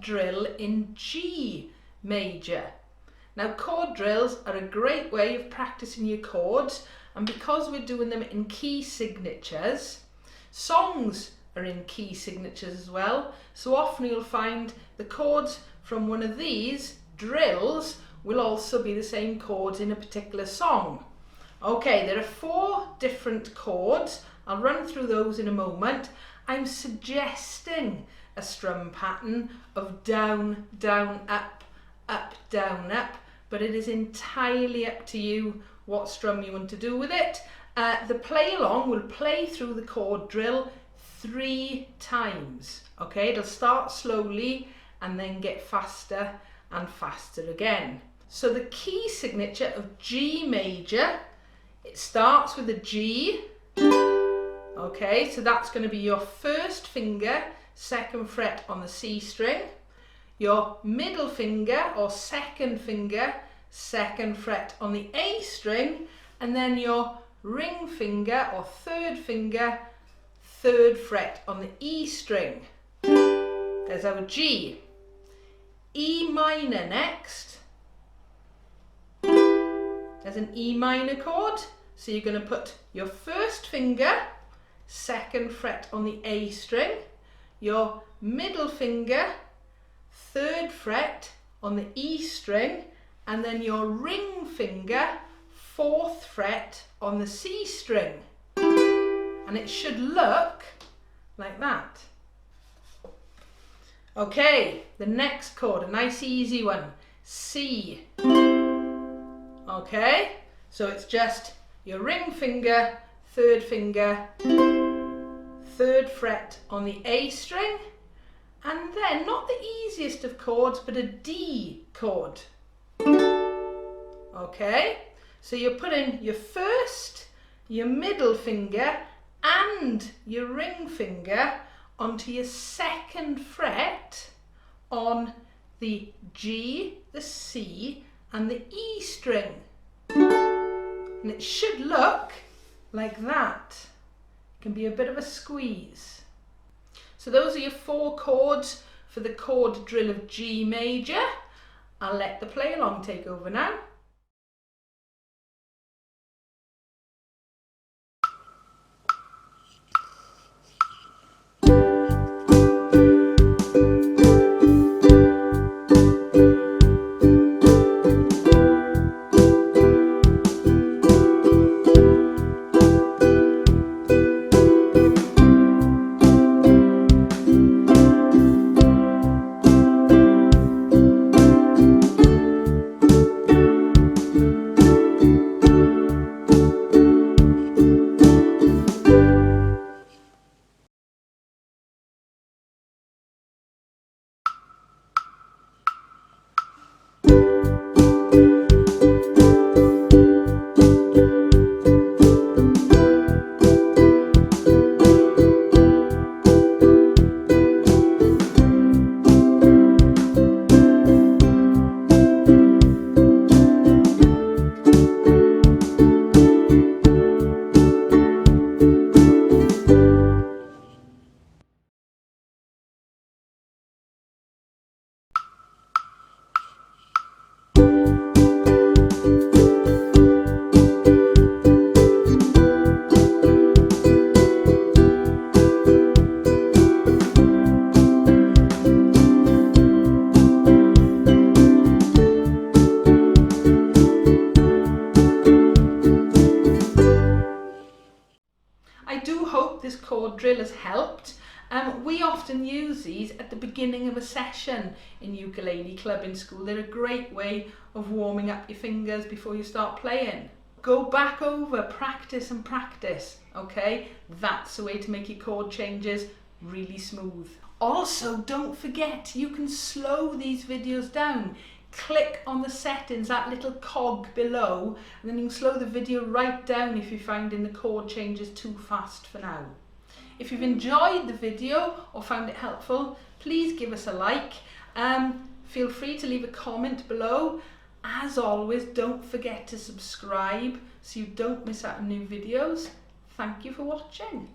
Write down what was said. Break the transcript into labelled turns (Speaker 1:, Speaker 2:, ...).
Speaker 1: drill in G major. Now chord drills are a great way of practicing your chords, and because we're doing them in key signatures, songs are in key signatures as well, so often you'll find the chords from one of these drills will also be the same chords in a particular song. Okay, there are 4 different chords. I'll run through those in a moment. I'm suggesting a strum pattern of down, down, up, up, down, up, but it is entirely up to you what strum you want to do with it. The play along will play through the chord drill 3 times. Okay, it'll start slowly and then get faster and faster again. So the key signature of G major, it starts with a G. Okay, so that's going to be your first finger, 2nd fret on the C string, your middle finger or 2nd finger, 2nd fret on the A string, and then your ring finger or 3rd finger, 3rd fret on the E string. There's our G. E minor next. There's an E minor chord, so you're going to put your first finger, 2nd fret on the A string, your middle finger, 3rd fret on the E string, and then your ring finger, 4th fret on the C string. And it should look like that. Okay, the next chord, a nice easy one, C. Okay, so it's just your ring finger, 3rd finger, 3rd fret on the A string, and then not the easiest of chords, but a D chord. Okay, so you're putting your first, your middle finger and your ring finger onto your 2nd fret on the G, the C and the E string. And it should look like that. It can be a bit of a squeeze. So those are your 4 chords for the chord drill of G major. I'll let the play along take over now. This chord drill has helped. We often use these at the beginning of a session in ukulele club in school. They're a great way of warming up your fingers before you start playing. Go back over, practice and practice, okay? That's the way to make your chord changes really smooth. Also, don't forget, you can slow these videos down. Click on the settings, that little cog below, and then you can slow the video right down if you're finding the chord changes too fast for now. If you've enjoyed the video or found it helpful, please give us a like. Feel free to leave a comment below. As always, don't forget to subscribe so you don't miss out on new videos. Thank you for watching.